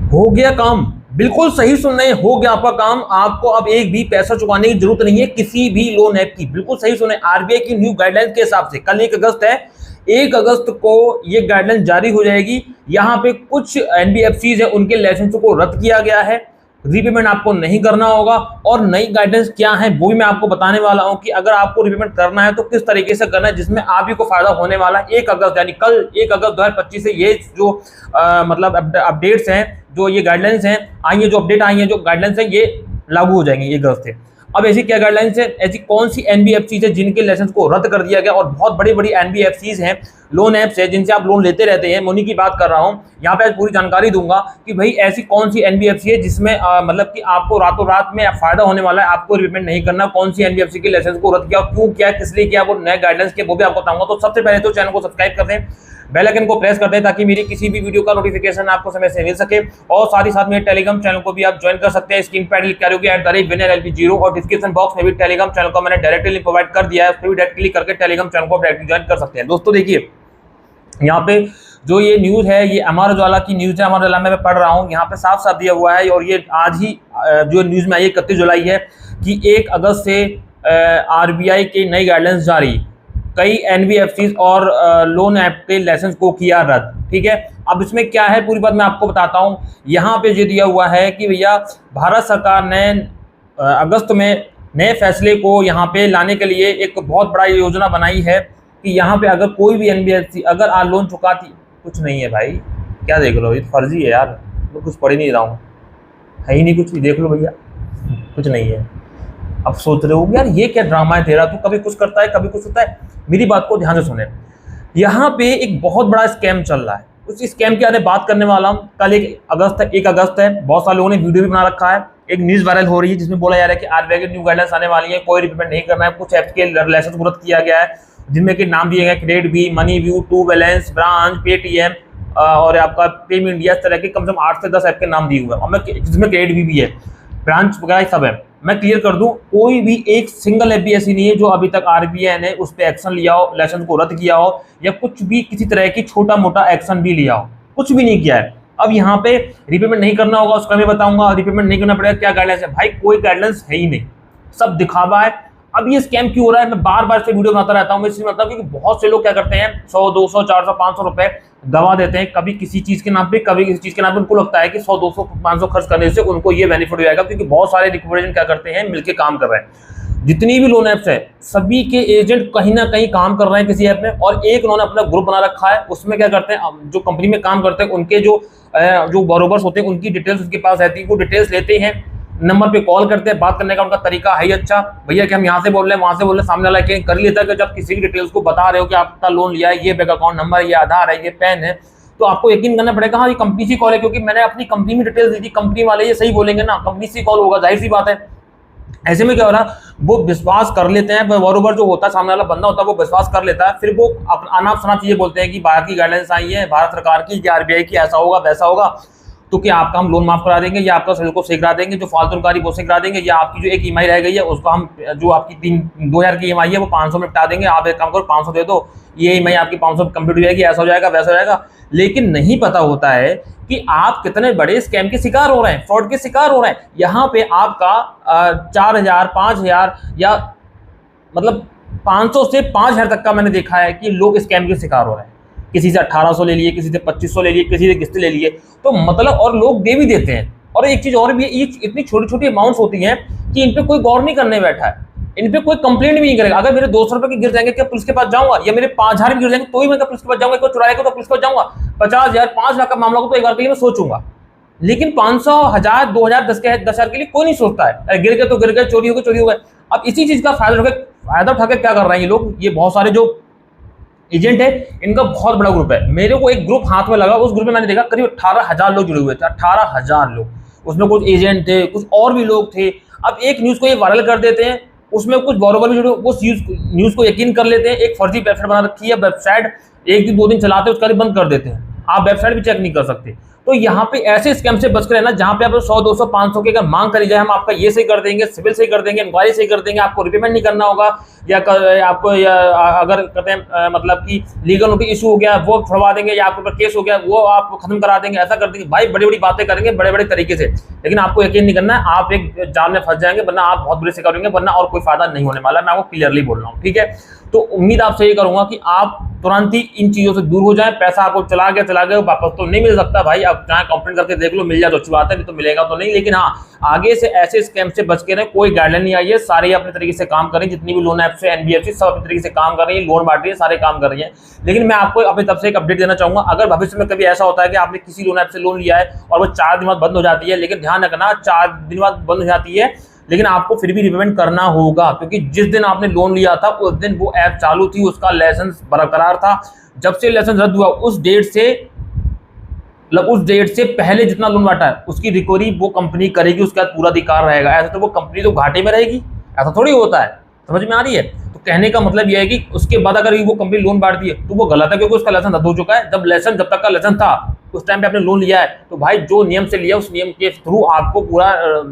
हो गया काम। बिल्कुल सही सुन रहे हैं, हो गया आपका काम। आपको अब एक भी पैसा चुकाने की जरूरत नहीं है किसी भी लोन ऐप की। बिल्कुल सही सुने, आरबीआई की न्यू गाइडलाइंस के हिसाब से कल 1 अगस्त है, 1 अगस्त को ये गाइडलाइन जारी हो जाएगी। यहाँ पे कुछ एनबीएफसीज है उनके लाइसेंस को रद्द किया गया है, रीपेमेंट आपको नहीं करना होगा। और नई गाइडेंस क्या है वो भी मैं आपको बताने वाला हूं कि अगर आपको रीपेमेंट करना है तो किस तरीके से करना है, जिसमें आप ही को फायदा होने वाला है। 1 अगस्त यानी कल 1 अगस्त 2025 से ये जो मतलब अपडेट्स हैं, जो ये गाइडलाइंस हैं आई है, जो अपडेट आई है, जो गाइडलाइंस है, ये लागू हो जाएंगे 1 अगस्त से। अब ऐसी क्या गाइडलाइंस है, ऐसी कौन सी एनबीएफसी है जिनके लाइसेंस को रद्द कर दिया गया, और बहुत बड़ी बड़ी एनबीएफसीज हैं, लोन ऐप्स है जिनसे आप लोन लेते रहते हैं, मैं उन्हीं की बात कर रहा हूं। यहाँ पे आज पूरी जानकारी दूंगा कि भाई ऐसी कौन सी एनबीएफसी है जिसमें मतलब कि आपको रातों रात में फायदा होने वाला है, आपको रिपेमेंट नहीं करना। कौन सी एनबीएफसी के लाइसेंस को रद्द किया, क्यों किया, किस लिए किया, वो नए गाइडलाइंस के वो भी आपको बताऊंगा। तो सबसे पहले तो चैनल को सब्सक्राइब कर दें, बेल आइकन को प्रेस कर दें ताकि मेरी किसी भी वीडियो का नोटिफिकेशन आपको समय से मिल सके। और साथ ही साथ मेरे टेलीग्राम चैनल को भी आप ज्वाइन कर सकते हैं, स्क्रीन पर क्लिक करोगे @winnerlp0, और डिस्क्रिप्शन बॉक्स में भी टेलीग्राम चैनल को मैंने डायरेक्टली लिंक प्रोवाइड कर दिया है, उस पर भी डायरेक्ट क्लिक करके टेलीग्राम चैनल को डायरेक्टली ज्वाइन कर सकते हैं। दोस्तों देखिए, यहाँ पे जो ये न्यूज़ है, ये अमर उजाला की न्यूज़ है, अमर उजाला में मैं पढ़ रहा हूँ, यहाँ पे साफ साफ दिया हुआ है, और ये आज ही जो न्यूज़ में आई 31 जुलाई है कि 1 अगस्त से आरबीआई की नई गाइडलाइंस जारी, कई एनबीएफसी और लोन ऐप के लाइसेंस को किया रद्द। ठीक है, अब इसमें क्या है पूरी बात मैं आपको बताता हूँ। यहाँ पे ये दिया हुआ है कि भैया भारत सरकार ने अगस्त में नए फैसले को यहाँ पे लाने के लिए एक बहुत बड़ा योजना बनाई है कि यहाँ पे अगर कोई भी एनबीएफसी अगर आज लोन चुकाती, कुछ नहीं है भाई, क्या देख लो, ये तो फर्जी है यार, मैं कुछ पढ़ ही नहीं रहा हूँ, है ही नहीं कुछ भी, देख लो भैया कुछ नहीं है। अब सोच रहे हो यार ये क्या ड्रामा है तेरा, तू कभी कुछ करता है कभी कुछ होता है। मेरी बात को ध्यान से सुने, यहाँ पे एक बहुत बड़ा स्कैम चल रहा है, उस स्कैम के बारे में बात करने वाला हूँ। कल 1 अगस्त है, बहुत सारे लोगों ने वीडियो भी बना रखा है, एक न्यूज़ वायरल हो रही है जिसमें बोला जा रहा है कि आरबीआई की न्यू गाइडलाइंस आने वाली है, कोई रिपेमेंट नहीं करना है। कुछ ऐप्स के लाइसेंस को रद्द किया गया है जिनमें के नाम दिए गए क्रेडिट भी, money view, to balance, branch, Paytm और आपका पेम इंडिया, इस तरह के कम से कम 8 से 10 ऐप के नाम दिए हुए हैं, और जिसमें क्रेडिट भी है, ब्रांच वगैरह सब है। मैं क्लियर कर दूं, कोई भी एक सिंगल ऐप भी ऐसी नहीं है जो अभी तक आरबीआई ने उस पर एक्शन लिया हो, लाइसेंस को रद्द किया हो, या कुछ भी किसी तरह की छोटा मोटा एक्शन भी लिया हो, कुछ भी नहीं किया है। अब यहाँ पे रिपेमेंट नहीं करना होगा उसका मैं बताऊंगा, रिपेमेंट नहीं करना पड़ेगा, क्या गाइडलाइंस है भाई, कोई गाइडलाइंस है ही नहीं, सब दिखावा है। अब ये स्कैम क्यों हो रहा है, मैं बार बार से वीडियो बनाता रहता हूँ, इसलिए मतलब कि बहुत से लोग क्या करते हैं 100 200 400 500 रुपए दवा देते हैं, कभी किसी चीज के नाम पे, कभी किसी चीज के नाम पे। उनको लगता है कि 100 200 500 खर्च करने से उनको ये बेनिफिट हो जाएगा, क्योंकि बहुत सारे रिकमेंडेशन क्या करते हैं, मिलकर काम कर रहे हैं। जितनी भी लोन ऐप्स है सभी के एजेंट कहीं ना कहीं काम कर रहे हैं किसी ऐप में, और एक उन्होंने अपना ग्रुप बना रखा है, उसमें क्या करते हैं, जो कंपनी में काम करते हैं उनके जो बोरोवर्स होते हैं उनकी डिटेल्स उसके पास रहती है, वो डिटेल्स लेते हैं, नंबर पे कॉल करते हैं, बात करने का उनका तरीका है ही अच्छा, भैया कि हम यहाँ से बोल रहे हैं वहां से बोल रहे हैं, सामने वाला कर लेता है कि जब किसी की डिटेल्स को बता रहे हो कि आपका लोन लिया है, ये बैंक अकाउंट नंबर है, ये आधार है, ये पैन है, तो आपको यकीन करना पड़ेगा हाँ ये कंपनी से कॉल है, क्योंकि मैंने अपनी कंपनी में डिटेल्स दी थी, कंपनी वाले ये सही बोलेंगे ना, कंपनी से कॉल होगा, जाहिर सी बात है। ऐसे में क्या हो रहा, वो विश्वास कर लेते हैं, बरोबर जो होता है सामने वाला बंदा होता है वो विश्वास कर लेता है, फिर वो अनाप शनाप चीजें बोलते हैं कि बाहर की गाइडलाइंस आई है भारत सरकार की, कि आरबीआई की, ऐसा होगा वैसा होगा, तो क्या आपका हम लोन माफ करा देंगे, या आपका सिविल को सही करा देंगे, जो फालतूकारी वो सही करा देंगे, या आपकी जो एक ईएमआई रह गई है उसको हम, जो आपकी 2000 की ईएमआई है वो 500 में निपटा देंगे, आप एक काम करो 500 दे दो, ये ईएमआई आपकी 500 कंप्लीट हो जाएगी, ऐसा हो जाएगा वैसा हो जाएगा। लेकिन नहीं पता होता है कि आप कितने बड़े स्कैम के शिकार हो रहे हैं, फ्रॉड के शिकार हो रहे हैं। यहाँ पे आपका 4000 5000 या मतलब 500 से 5000 तक का मैंने देखा है कि लोग स्कैम के शिकार हो रहे हैं, किसी से 1800 ले लिए, किसी से 2500 ले लिए, किसी से किस्त ले लिए, तो मतलब और लोग दे भी देते हैं। और एक चीज और भी है, इतनी छोटी छोटी अमाउंट्स होती हैं कि इन पे कोई गौर नहीं करने बैठा है, इन पे कोई कंप्लेंट भी नहीं करेगा। अगर मेरे 200 रुपए के गिर जाएंगे क्या पुलिस के पास जाऊंगा, या मेरे 5000 भी गिर जाएंगे तो ही मैं पुलिस के पास जाऊंगा, कोई चुराएगा तो पुलिस के पास जाऊंगा। 50,000 5 लाख का मामला हो तो एक बार के लिए मैं सोचूंगा, लेकिन 500 1000 2000 10,000 के लिए कोई नहीं सोचता है, अरे गिर गए तो गिर गए, चोरी हो गए। अब इसी चीज का फायदा उठा के क्या कर रहे हैं ये लोग, ये बहुत सारे जो एजेंट है इनका बहुत बड़ा ग्रुप है। मेरे को एक ग्रुप हाथ में लगा, उस ग्रुप में मैंने देखा करीब 18,000 लोग जुड़े हुए थे, 18,000 लोग, उसमें कुछ एजेंट थे, कुछ और भी लोग थे। अब एक न्यूज को ये वायरल कर देते हैं, उसमें कुछ बरोबर भी जुड़े, उस न्यूज को यकीन कर लेते हैं, एक फर्जी वेबसाइट बना रखी है, वेबसाइट 1 दिन 2 दिन चलाते हैं उसका बंद कर देते हैं, आप वेबसाइट भी चेक नहीं कर सकते। तो यहाँ पे ऐसे स्कैम से बच कर रहना जहां पे आप 100 200 500 की अगर मांग करी जाए, हम आपका ये सही कर देंगे, सिविल सही कर देंगे, इंक्वायरी सही कर देंगे, आपको रिपेमेंट नहीं करना होगा, या आपको अगर कहते हैं मतलब कि लीगल नोटिस इशू हो गया वो छुड़वा देंगे, या आपके ऊपर केस हो गया वो आप खत्म करा देंगे, ऐसा कर देंगे। भाई बड़ी बड़ी बातें करेंगे बड़े बड़े तरीके से, लेकिन आपको यकीन नहीं करना है, आप एक जाल में फंस जाएंगे, वरना आप बहुत बुरे से करेंगे, वरना और कोई फायदा नहीं होने वाला। मैं आपको क्लियरली बोल रहा हूँ, ठीक है। तो उम्मीद आपसे ये करूंगा कि आप तुरंत ही इन चीजों से दूर हो जाएं। पैसा आपको चला गया, वापस तो नहीं मिल सकता भाई, आप चाहे कंप्लेंट करके देख लो, मिल जाए तो अच्छी बात है, नहीं तो मिलेगा तो नहीं। लेकिन हाँ, आगे से ऐसे स्कैम से बच के रहें, कोई गाइडलाइन नहीं आई है, सारे अपने तरीके से काम करें, जितनी भी लोन ऐप से एनबीएफसी सब अपने तरीके से काम कर रही है, लोन बांट रही है, सारे काम कर रही है। लेकिन मैं आपको अपनी तरफ से एक अपडेट देना चाहूंगा, अगर भविष्य में कभी ऐसा होता है कि आपने किसी लोन ऐप से लोन लिया है और वो 4 दिन बाद बंद हो जाती है, लेकिन ध्यान रखना 4 दिन बाद बंद हो जाती है, लेकिन आपको फिर भी रिपेमेंट करना होगा, क्योंकि जिस दिन आपने लोन लिया था उस दिन वो ऐप चालू थी, उसका लाइसेंस बरकरार था। जब से लाइसेंस रद्द हुआ उस डेट से पहले जितना लोन बांटा है उसकी रिकवरी वो कंपनी करेगी, उसका पूरा अधिकार रहेगा। ऐसा तो वो कंपनी तो घाटे में रहेगी, ऐसा थोड़ी होता है। समझ में आ रही है? तो कहने का मतलब यह है कि उसके बाद अगर वो कंपनी लोन बांटती है तो वो गलत है, क्योंकि उसका लाइसेंस रद्द हो चुका है। जब तक का लाइसेंस था उस टाइम पे आपने लोन लिया है, तो भाई जो नियम से लिया उस नियम के थ्रू आपको पूरा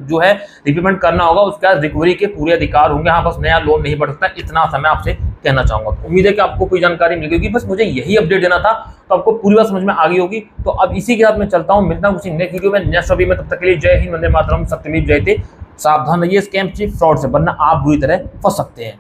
जो है रिपेमेंट करना होगा, उसका रिकवरी के पूरे अधिकार होंगे। हाँ, बस नया लोन नहीं बढ़ सकता, इतना समय आपसे कहना चाहूंगा। तो उम्मीद है कि आपको कोई जानकारी मिल गई, बस मुझे यही अपडेट देना था, तो आपको पूरी बात समझ में आ गई होगी। तो अब इसी के साथ मैं चलता हूँ, मिलता हूँ किसी नेक्स्ट वीडियो में नेक्स्ट टॉपिक में। तब तक के लिए जय हिंद, वंदे मातरम, सत्यमेव जयते। सावधान रहिए स्कैम से, फ्रॉड से, वरना आप बुरी तरह फंस सकते हैं।